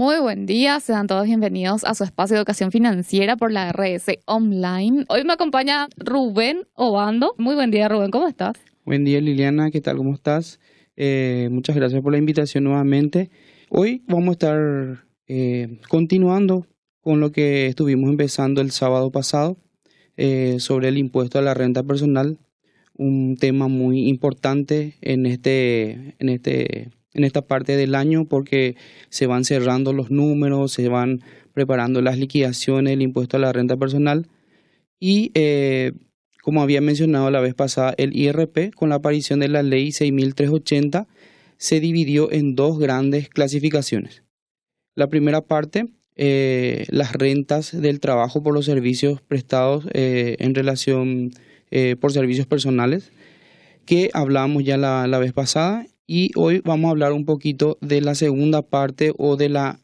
Muy buen día, sean todos bienvenidos a su espacio de educación financiera por la RS Online. Hoy me acompaña Rubén Obando. Muy buen día, Rubén, ¿cómo estás? Buen día, Liliana, ¿qué tal? ¿Cómo estás? Muchas gracias por la invitación nuevamente. Hoy vamos a estar continuando con lo que estuvimos empezando el sábado pasado sobre el impuesto a la renta personal, un tema muy importante en esta parte del año porque se van cerrando los números, se van preparando las liquidaciones del impuesto a la renta personal y como había mencionado la vez pasada, el IRP, con la aparición de la ley 6.380, se dividió en dos grandes clasificaciones. La primera parte, las rentas del trabajo por los servicios prestados en relación por servicios personales, que hablábamos ya la vez pasada, y hoy vamos a hablar un poquito de la segunda parte o de la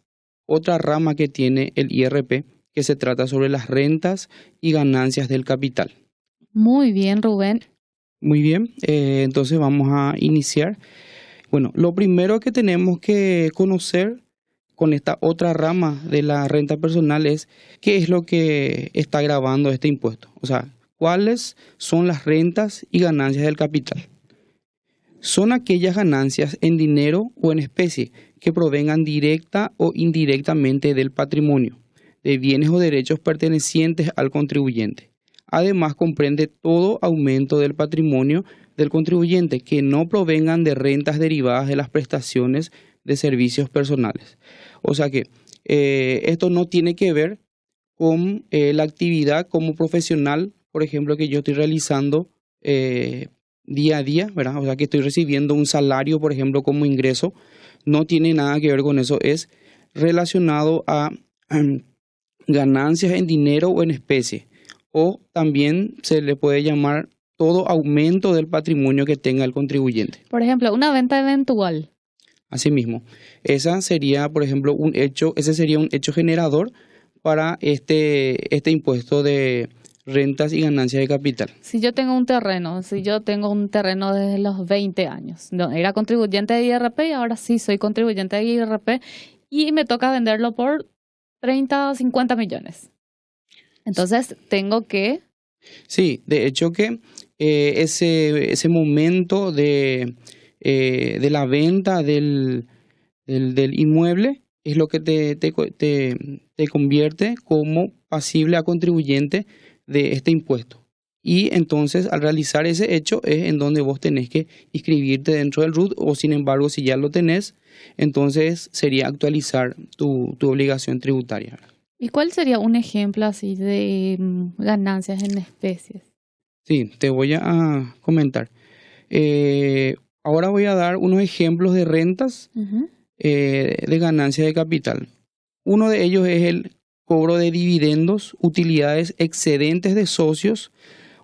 otra rama que tiene el IRP, que se trata sobre las rentas y ganancias del capital. Muy bien, Rubén. Muy bien, entonces vamos a iniciar. Bueno, lo primero que tenemos que conocer con esta otra rama de la renta personal es qué es lo que está grabando este impuesto. O sea, cuáles son las rentas y ganancias del capital. Son aquellas ganancias en dinero o en especie que provengan directa o indirectamente del patrimonio, de bienes o derechos pertenecientes al contribuyente. Además, comprende todo aumento del patrimonio del contribuyente que no provengan de rentas derivadas de las prestaciones de servicios personales. O sea que esto no tiene que ver con la actividad como profesional, por ejemplo, que yo estoy realizando día a día, ¿verdad? O sea que estoy recibiendo un salario, por ejemplo, como ingreso. No tiene nada que ver con eso, es relacionado a ganancias en dinero o en especie. O también se le puede llamar todo aumento del patrimonio que tenga el contribuyente. Por ejemplo, una venta eventual. Asimismo, ese sería un hecho generador para este impuesto de rentas y ganancias de capital. Si yo tengo un terreno desde los 20 años, no, era contribuyente de IRP y ahora sí soy contribuyente de IRP y me toca venderlo por 30 o 50 millones. Entonces, tengo que... Sí, de hecho que ese momento de la venta del inmueble es lo que te convierte como pasible a contribuyente de este impuesto. Y entonces al realizar ese hecho es en donde vos tenés que inscribirte dentro del RUT, o sin embargo si ya lo tenés, entonces sería actualizar tu obligación tributaria. ¿Y cuál sería un ejemplo así de ganancias en especies? Sí, te voy a comentar. Ahora voy a dar unos ejemplos de rentas de ganancia de capital. Uno de ellos es el cobro de dividendos, utilidades excedentes de socios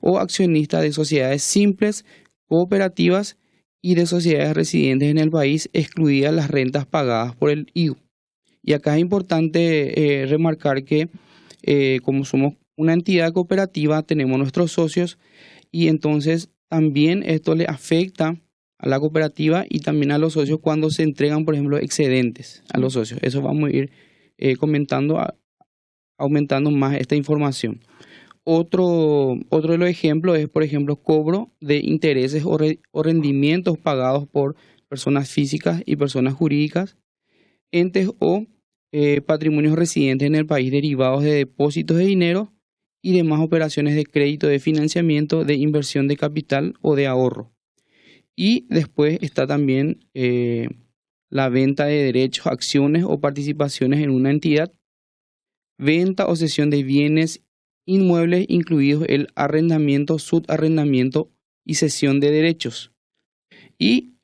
o accionistas de sociedades simples, cooperativas y de sociedades residentes en el país, excluidas las rentas pagadas por el IVU. Y acá es importante remarcar que como somos una entidad cooperativa, tenemos nuestros socios y entonces también esto le afecta a la cooperativa y también a los socios cuando se entregan, por ejemplo, excedentes a los socios. Eso vamos a ir aumentando más esta información. Otro de los ejemplos es, por ejemplo, cobro de intereses o rendimientos pagados por personas físicas y personas jurídicas, entes o patrimonios residentes en el país derivados de depósitos de dinero y demás operaciones de crédito, de financiamiento, de inversión de capital o de ahorro. Y después está también la venta de derechos, acciones o participaciones en una entidad, venta o cesión de bienes inmuebles, incluidos el arrendamiento, subarrendamiento y cesión de derechos. Y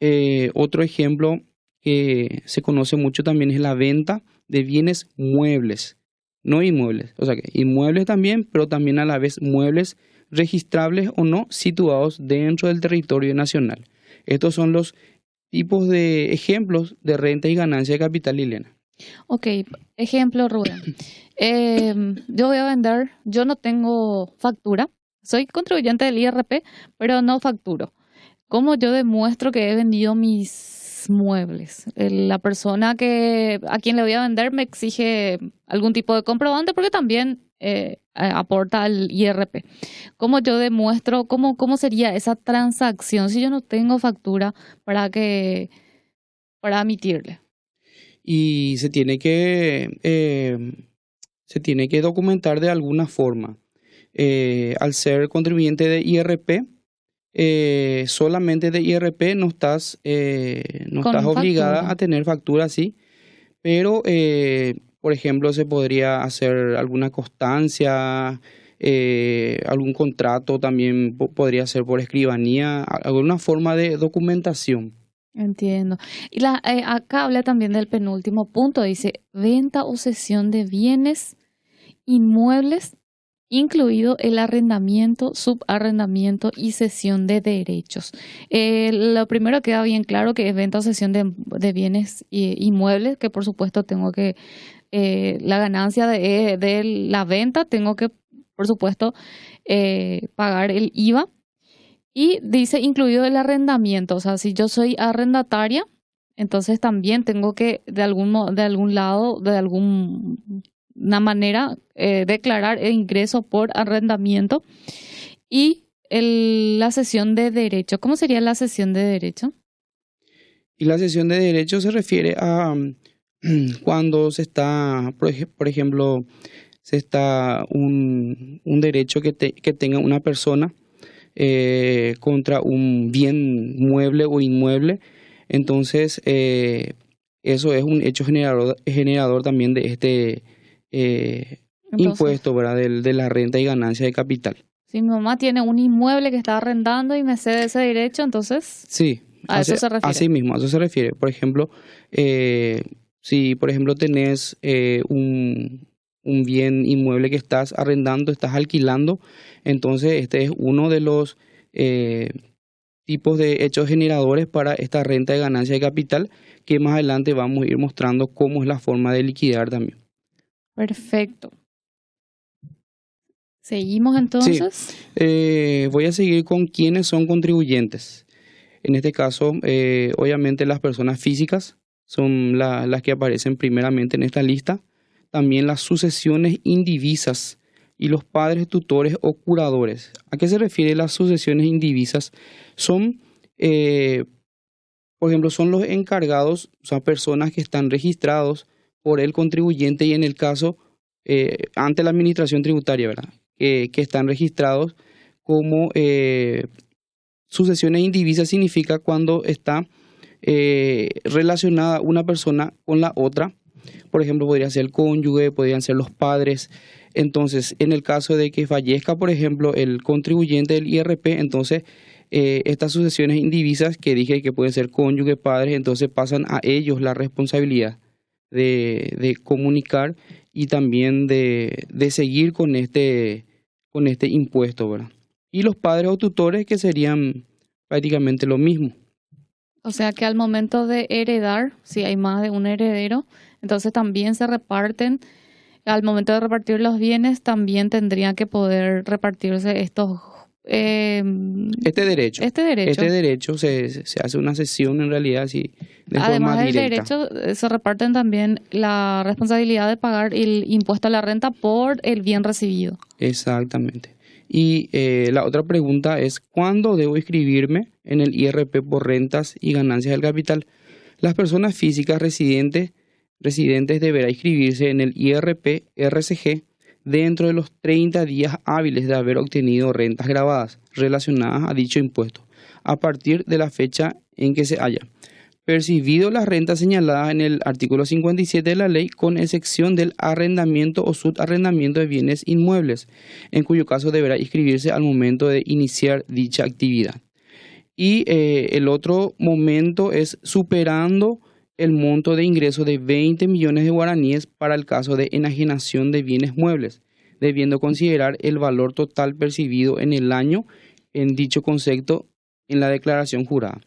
otro ejemplo que se conoce mucho también es la venta de bienes muebles, no inmuebles. O sea que inmuebles también, pero también a la vez muebles registrables o no situados dentro del territorio nacional. Estos son los tipos de ejemplos de renta y ganancia de capital, Liliana. Ok, ejemplo, Rubén. Yo voy a vender, yo no tengo factura, soy contribuyente del IRP, pero no facturo. ¿Cómo yo demuestro que he vendido mis bienes muebles. La persona a quien le voy a vender me exige algún tipo de comprobante porque también aporta al IRP. ¿Cómo yo demuestro, cómo sería esa transacción si yo no tengo factura para emitirle? Y se tiene que documentar de alguna forma. Al ser contribuyente de IRP, solamente de IRP no estás Con obligada a factura. tener factura, sí, pero por ejemplo se podría hacer alguna constancia, algún contrato también podría ser por escribanía, alguna forma de documentación. Entiendo. Y acá habla también del penúltimo punto, dice venta o cesión de bienes inmuebles, incluido el arrendamiento, subarrendamiento y cesión de derechos. Lo primero queda bien claro que es venta o cesión de bienes inmuebles, que por supuesto tengo que, la ganancia de la venta, tengo que, por supuesto, pagar el IVA. Y dice incluido el arrendamiento, o sea, si yo soy arrendataria, entonces también tengo que de algún lado, de alguna manera, declarar el ingreso por arrendamiento y la cesión de derecho. ¿Cómo sería la cesión de derecho? Y la cesión de derechos se refiere a cuando se está, por ejemplo, se está un derecho que tenga una persona contra un bien mueble o inmueble. Entonces, eso es un hecho generador también de este Entonces, impuesto, ¿verdad? De la renta y ganancia de capital. si mi mamá tiene un inmueble que está arrendando y me cede ese derecho, entonces Sí, a eso se refiere. así mismo, a eso se refiere. Por ejemplo, si por ejemplo tenés un bien inmueble que estás arrendando, estás alquilando, entonces este es uno de los eh, tipos de hechos generadores para esta renta de ganancia de capital que más adelante vamos a ir mostrando cómo es la forma de liquidar también. Perfecto. Seguimos Sí, entonces. voy a seguir con quiénes son contribuyentes. En este caso, obviamente las personas físicas son las que aparecen primeramente en esta lista. También las sucesiones indivisas y los padres, tutores o curadores. ¿A qué se refiere las sucesiones indivisas? Son, por ejemplo, son los encargados, o sea, personas que están registrados por el contribuyente y en el caso, ante la administración tributaria, ¿verdad? Que están registrados como sucesiones indivisas significa cuando está relacionada una persona con la otra. Por ejemplo, podría ser el cónyuge, podrían ser los padres. Entonces, en el caso de que fallezca, por ejemplo, el contribuyente del IRP, entonces estas sucesiones indivisas que dije que pueden ser cónyuge, padres, entonces pasan a ellos la responsabilidad de comunicar y también de seguir con este impuesto, ¿verdad? Y los padres o tutores que serían prácticamente lo mismo. O sea que al momento de heredar, si hay más de un heredero, entonces también se reparten. Al momento de repartir los bienes, también tendría que poder repartirse eh, Este derecho, este derecho. se hace una cesión en realidad así de forma Además del directa. derecho, se reparten también la responsabilidad de pagar el impuesto a la renta por el bien recibido. Exactamente. Y la otra pregunta es, ¿cuándo debo inscribirme en el IRP por rentas y ganancias del capital? Las personas físicas residentes deberán inscribirse en el IRP RCG dentro de los 30 días hábiles de haber obtenido rentas grabadas relacionadas a dicho impuesto, a partir de la fecha en que se haya percibido las rentas señaladas en el artículo 57 de la ley, con excepción del arrendamiento o subarrendamiento de bienes inmuebles, en cuyo caso deberá inscribirse al momento de iniciar dicha actividad. Y el otro momento es superando el monto de ingreso de 20 millones de guaraníes para el caso de enajenación de bienes muebles, debiendo considerar el valor total percibido en el año en dicho concepto en la declaración jurada.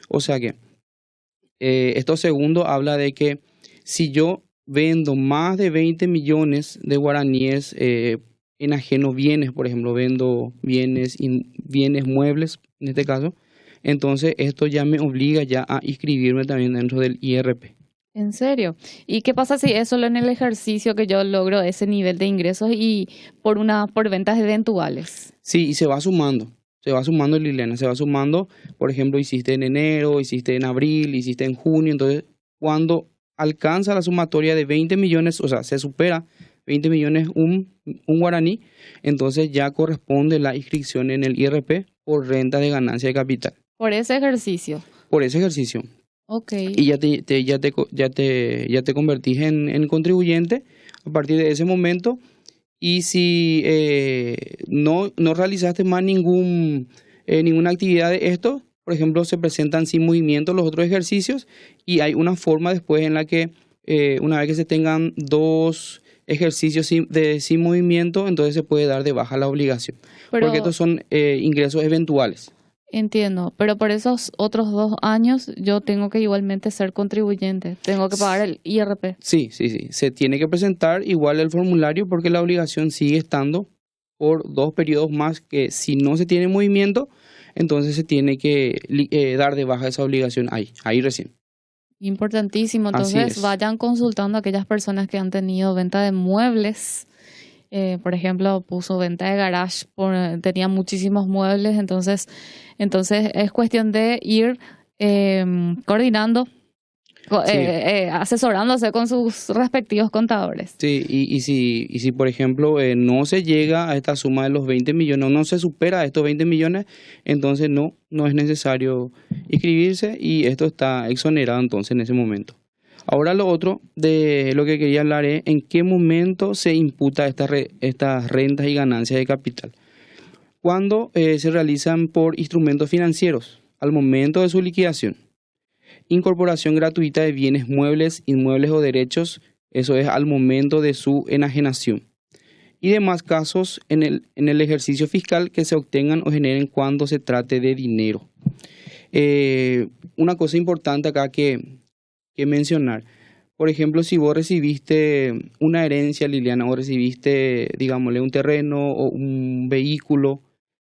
O sea que esto segundo habla de que si yo vendo más de 20 millones de guaraníes en ajenos bienes, por ejemplo, vendo bienes muebles, en este caso, Entonces esto ya me obliga ya a inscribirme también dentro del IRP. ¿En serio? ¿Y qué pasa si es solo en el ejercicio que yo logro ese nivel de ingresos y por ventas eventuales? Sí, y se va sumando Liliana, se va sumando, por ejemplo, hiciste en enero, hiciste en abril, hiciste en junio, entonces cuando alcanza la sumatoria de 20 millones, o sea, se supera 20 millones un guaraní, entonces ya corresponde la inscripción en el IRP por renta de ganancia de capital, Por ese ejercicio. por ese ejercicio. Ok. Y ya te convertís en contribuyente a partir de ese momento. Y si no realizaste más ninguna actividad de esto, por ejemplo, se presentan sin movimiento los otros ejercicios y hay una forma después en la que una vez que se tengan 2 ejercicios sin movimiento, entonces se puede dar de baja la obligación. Porque Pero estos son ingresos eventuales. entiendo, pero por esos otros 2 años yo tengo que igualmente ser contribuyente, tengo que pagar el IRP. Sí, sí, sí. Se tiene que presentar igual el formulario porque la obligación sigue estando por 2 periodos más que si no se tiene movimiento, entonces se tiene que dar de baja esa obligación ahí recién. Importantísimo, Así entonces es. vayan consultando a aquellas personas que han tenido venta de muebles. Por ejemplo, puso venta de garage, tenía muchísimos muebles, entonces es cuestión de ir coordinando, Sí, asesorándose con sus respectivos contadores. sí. Y si por ejemplo, no se llega a esta suma de los 20 millones o no se supera estos 20 millones, entonces no es necesario inscribirse y esto está exonerado entonces en ese momento. Ahora lo otro de lo que quería hablar es en qué momento se imputa estas rentas y ganancias de capital. Cuando se realizan por instrumentos financieros, al momento de su liquidación. Incorporación gratuita de bienes muebles, inmuebles o derechos, eso es al momento de su enajenación. Y demás casos en el ejercicio fiscal que se obtengan o generen cuando se trate de dinero. Una cosa importante acá que mencionar. Por ejemplo, si vos recibiste una herencia, Liliana, o recibiste, digámosle, un terreno o un vehículo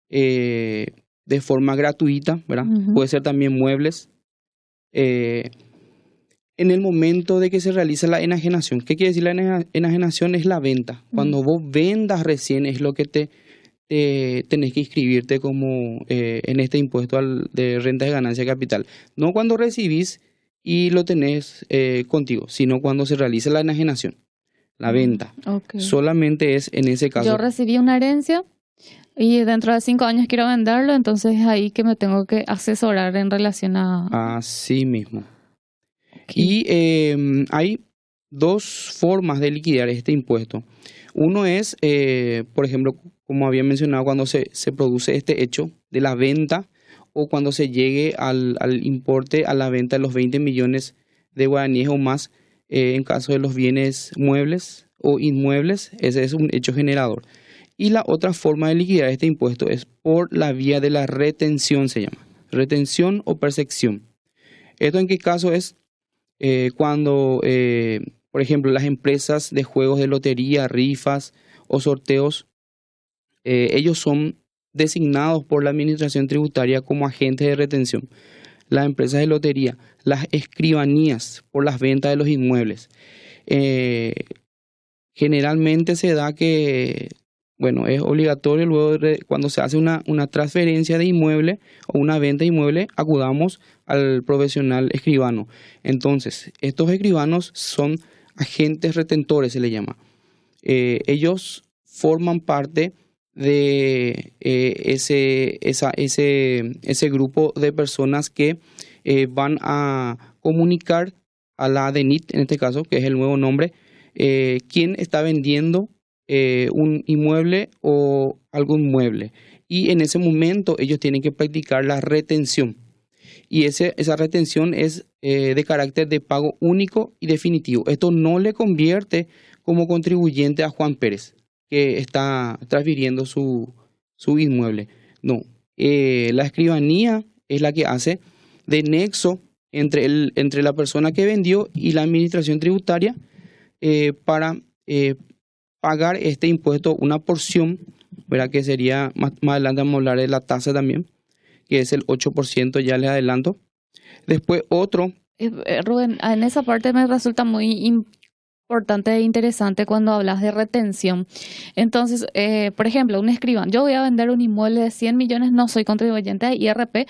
de forma gratuita, ¿verdad? Ujú. Puede ser también muebles. eh, en el momento de que se realiza la enajenación, ¿qué quiere decir la enajenación? Es la venta. Mm. Cuando vos vendas recién es lo que tenés que inscribirte como en este impuesto de renta de ganancia de capital. No cuando recibís y lo tenés contigo, sino cuando se realiza la enajenación, la venta. Ok. Solamente es en ese Yo caso. recibí una herencia y dentro de 5 años quiero venderlo, entonces es ahí que me tengo que asesorar en relación a... Así mismo. Ok. Y hay 2 formas de liquidar este impuesto. Uno es, por ejemplo, como había mencionado, cuando se produce este hecho de la venta o cuando se llegue al importe, a la venta de los 20 millones de guaraníes o más, en caso de los bienes muebles o inmuebles, ese es un hecho generador. Y la otra forma de liquidar este impuesto es por la vía de la retención, se llama. Retención o percepción. ¿Esto en qué caso es? Cuando, por ejemplo, las empresas de juegos de lotería, rifas o sorteos, ellos son designados por la Administración Tributaria como agentes de retención. Las empresas de lotería, las escribanías por las ventas de los inmuebles. Eh, Generalmente se da que, bueno, es obligatorio luego cuando se hace una transferencia de inmueble o una venta de inmueble, acudamos al profesional escribano. Entonces, estos escribanos son agentes retentores, se le llama. Ellos forman parte de ese grupo de personas que van a comunicar a la ADENIT, en este caso, que es el nuevo nombre, quién está vendiendo un inmueble o algún mueble. Y en ese momento ellos tienen que practicar la retención. Y esa retención es de carácter de pago único y definitivo. Esto no le convierte como contribuyente a Juan Pérez, que está transfiriendo su inmueble. No, la escribanía es la que hace de nexo entre la persona que vendió y la administración tributaria para pagar este impuesto, una porción, ¿verdad? Que sería, más adelante vamos a hablar de la tasa también, que es el 8%, ya les adelanto. Después otro, Rubén, en esa parte me resulta muy importante e interesante cuando hablas de retención. Entonces, por ejemplo, un escribano, yo voy a vender un inmueble de 100 millones, no soy contribuyente de IRP,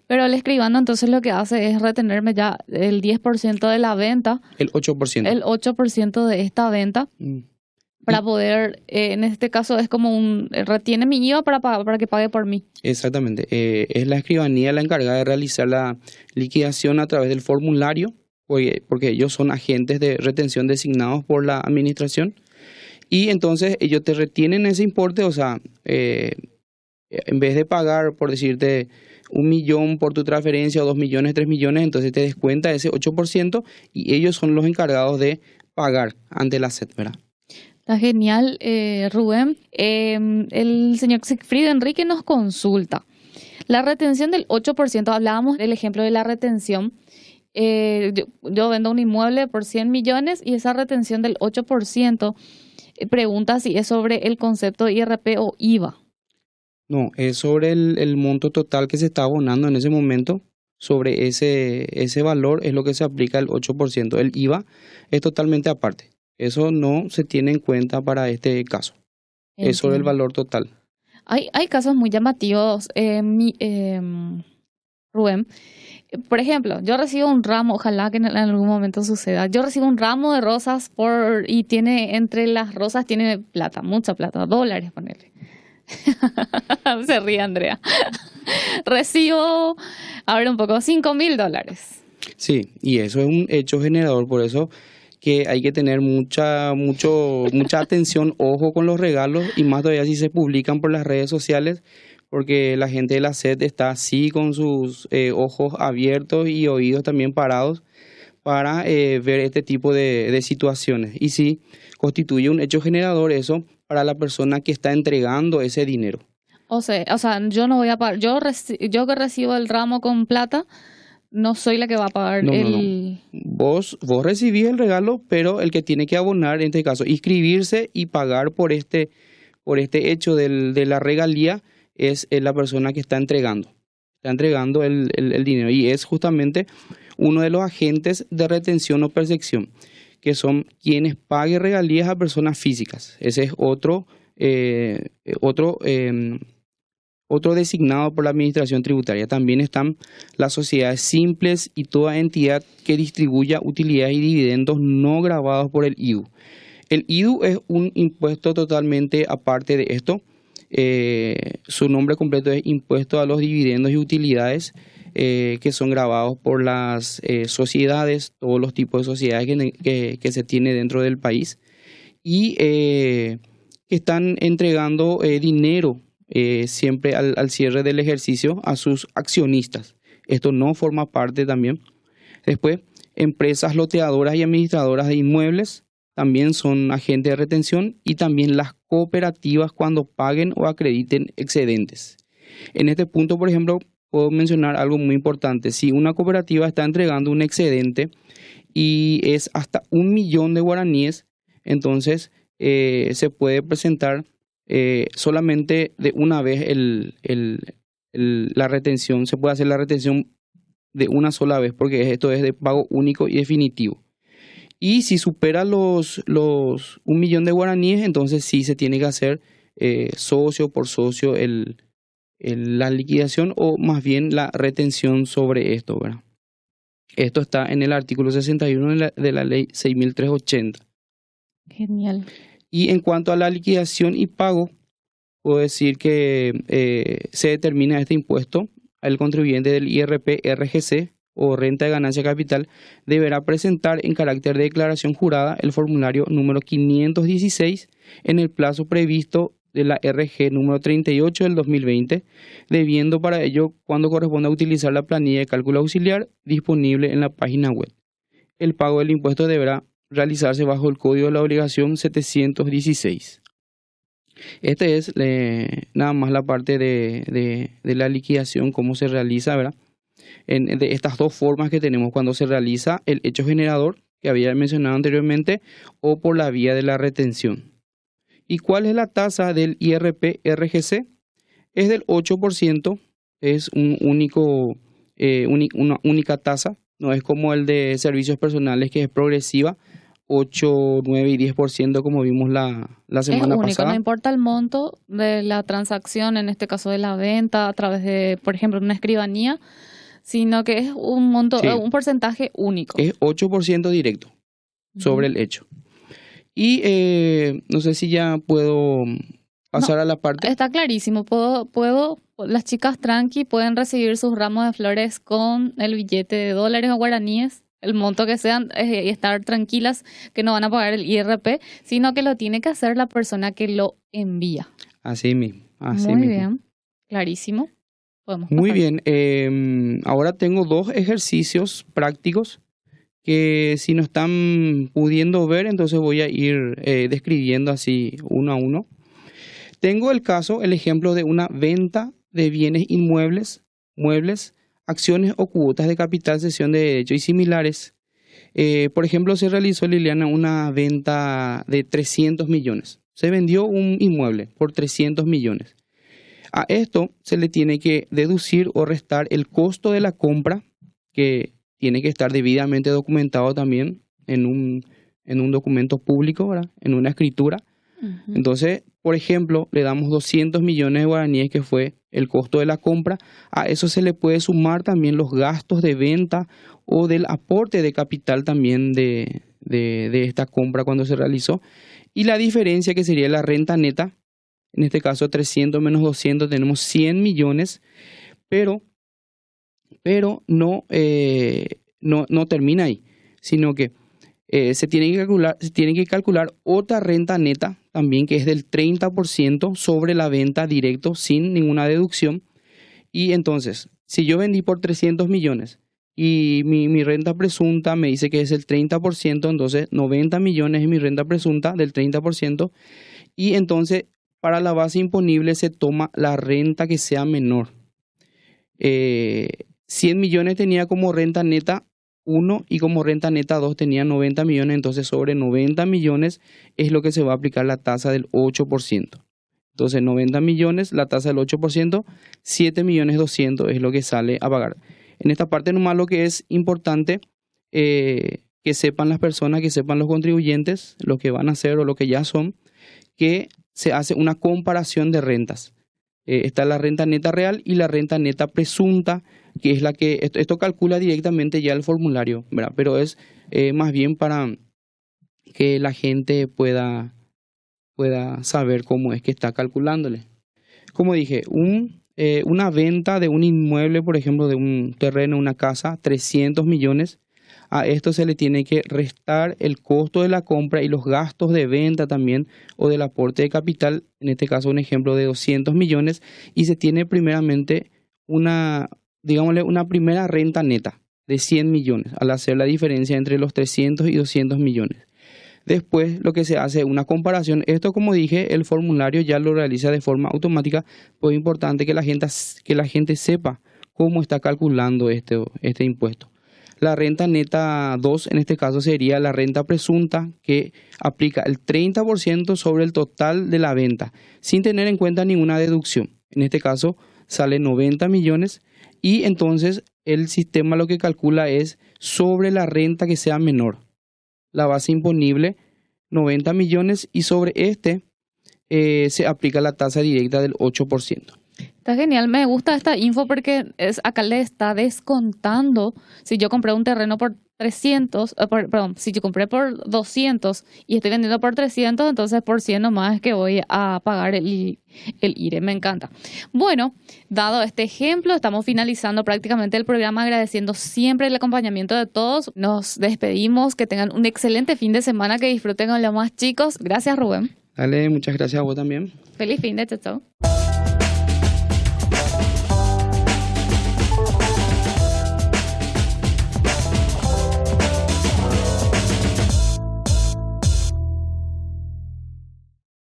pero el escribano entonces lo que hace es retenerme ya el 10% de la venta, el 8%. el 8% de esta venta, para poder, en este caso es como retiene mi IVA para que pague por mí. Exactamente. Es la escribanía la encargada de realizar la liquidación a través del formulario, porque ellos son agentes de retención designados por la administración. Y entonces ellos te retienen ese importe, o sea, en vez de pagar, por decirte, 1 millón por tu transferencia o 2 millones, 3 millones, entonces te descuenta ese 8% y ellos son los encargados de pagar ante la SED, ¿verdad? Está genial, Rubén. El señor Sigfried Enrique nos consulta. La retención del 8%, hablábamos del ejemplo de la retención. Yo vendo un inmueble por 100 millones y esa retención del 8% pregunta si es sobre el concepto de IRP o IVA. No, es sobre el monto total que se está abonando en ese momento. Sobre ese valor es lo que se aplica el 8%. El IVA es totalmente aparte. Eso no se tiene en cuenta para este caso. Es sobre el valor total. Hay casos muy llamativos, Rubén. Por ejemplo, yo recibo un ramo, ojalá que en algún momento suceda. Yo recibo un ramo de rosas y entre las rosas tiene plata, mucha plata, dólares, ponele. Se ríe Andrea. Recibo, a ver un poco, $5.000. Sí, y eso es un hecho generador, por eso que hay que tener mucha atención, ojo con los regalos, y más todavía si se publican por las redes sociales, porque la gente de la SED está así con sus ojos abiertos y oídos también parados para ver este tipo de situaciones. Y sí, constituye un hecho generador eso para la persona que está entregando ese dinero. O sea, yo no voy a pagar, yo que recibo el ramo con plata, no soy la que va a pagar No. Vos recibís el regalo, pero el que tiene que abonar, en este caso, inscribirse y pagar por este hecho de la regalía es la persona que está entregando el dinero. Y es justamente uno de los agentes de retención o percepción, que son quienes paguen regalías a personas físicas. Ese es otro designado por la Administración Tributaria. También están las sociedades simples y toda entidad que distribuya utilidades y dividendos no gravados por el IDU. El IDU es un impuesto totalmente aparte de esto. Su nombre completo es Impuesto a los Dividendos y Utilidades, que son gravados por las sociedades, todos los tipos de sociedades que se tiene dentro del país, y que están entregando dinero siempre al cierre del ejercicio a sus accionistas. Esto no forma parte también. Después, empresas loteadoras y administradoras de inmuebles también son agentes de retención, y también las cooperativas cuando paguen o acrediten excedentes. En este punto, por ejemplo, puedo mencionar algo muy importante. Si una cooperativa está entregando un excedente y es hasta 1 millón de guaraníes, entonces se puede presentar solamente de una vez la retención. Se puede hacer la retención de una sola vez, porque esto es de pago único y definitivo. Y si supera los 1 millón de guaraníes, entonces sí se tiene que hacer socio por socio la liquidación, o más bien la retención sobre esto, ¿verdad? Esto está en el artículo 61 de la ley 6.380. Genial. Y en cuanto a la liquidación y pago, puedo decir que se determina este impuesto. El contribuyente del IRP-RGC o renta de ganancia capital deberá presentar en carácter de declaración jurada el formulario número 516 en el plazo previsto de la RG número 38 del 2020, debiendo para ello, cuando corresponda, utilizar la planilla de cálculo auxiliar disponible en la página web. El pago del impuesto deberá realizarse bajo el código de la obligación 716. Este es nada más la parte de la liquidación, cómo se realiza, ¿verdad? De estas dos formas que tenemos cuando se realiza el hecho generador que había mencionado anteriormente, o por la vía de la retención. ¿Y cuál es la tasa del IRP-RGC? Es del 8% es un único, una única tasa, no es como el de servicios personales que es progresiva, 8, 9 y 10% como vimos la Es semana único, no pasada. importa el monto de la transacción, en este caso de la venta a través de, por ejemplo, una escribanía, sino que es un monto, Sí, un porcentaje único. es 8% directo sobre Ujú. el hecho. Y no sé si ya puedo No, pasar a la parte. está clarísimo. Las chicas tranqui pueden recibir sus ramos de flores con el billete de dólares o guaraníes, el monto que sean, y estar tranquilas que no van a pagar el IRP, sino que lo tiene que hacer la persona que lo envía. Así mismo, así Muy mismo. bien, clarísimo. Podemos Muy pasar. bien, ahora tengo dos ejercicios prácticos que si no están pudiendo ver, entonces voy a ir describiendo así uno a uno. Tengo el caso, el ejemplo de una venta de bienes inmuebles, muebles, acciones o cuotas de capital, cesión de derecho y similares. Por ejemplo, se realizó, Liliana, una venta de 300 millones. Se vendió un inmueble por 300 millones. A esto se le tiene que deducir o restar el costo de la compra, que tiene que estar debidamente documentado también en un documento público, ¿verdad? En una escritura. Ujú. Entonces, por ejemplo, le damos 200 millones de guaraníes, que fue el costo de la compra. A eso se le puede sumar también los gastos de venta o del aporte de capital también de esta compra cuando se realizó. Y la diferencia, que sería la renta neta, en este caso 300 menos 200, tenemos 100 millones, pero, no termina ahí, sino que se tiene que calcular otra renta neta también, que es del 30% sobre la venta directo sin ninguna deducción. Y entonces, si yo vendí por 300 millones y mi renta presunta me dice que es el 30%, entonces 90 millones es mi renta presunta del 30%. Y entonces, para la base imponible se toma la renta que sea menor. 100 millones tenía como renta neta 1 y como renta neta 2 tenía 90 millones, entonces sobre 90 millones es lo que se va a aplicar la tasa del 8%. Entonces 90 millones, la tasa del 8%, 7 millones 200 es lo que sale a pagar. En esta parte nomás lo que es importante, que sepan las personas, que sepan los contribuyentes, lo que van a hacer o lo que ya son, que se hace una comparación de rentas. Está la renta neta real y la renta neta presunta, que es la que esto calcula directamente ya el formulario, ¿verdad? Pero es más bien para que la gente pueda saber cómo es que está calculándole. Como dije, una venta de un inmueble, por ejemplo, de un terreno, una casa, 300 millones. A esto se le tiene que restar el costo de la compra y los gastos de venta también, o del aporte de capital, en este caso un ejemplo de 200 millones, y se tiene primeramente digámosle, una primera renta neta de 100 millones, al hacer la diferencia entre los 300 y 200 millones. Después lo que se hace es una comparación. Esto, como dije, el formulario ya lo realiza de forma automática, pues es importante que la gente sepa cómo está calculando este impuesto. La renta neta 2 en este caso sería la renta presunta, que aplica el 30% sobre el total de la venta, sin tener en cuenta ninguna deducción. En este caso sale 90 millones y entonces el sistema lo que calcula es sobre la renta que sea menor. La base imponible 90 millones y sobre se aplica la tasa directa del 8%. Está genial, me gusta esta info porque acá le está descontando. Si yo compré un terreno por 300, perdón, si yo compré por 200 y estoy vendiendo por 300, entonces por 100 nomás es que voy a pagar el IRE. Me encanta. Bueno, dado este ejemplo, estamos finalizando prácticamente el programa, agradeciendo siempre el acompañamiento de todos. Nos despedimos, que tengan un excelente fin de semana, que disfruten con los más chicos. Gracias, Rubén. Dale, muchas gracias a vos también. Feliz fin de chao.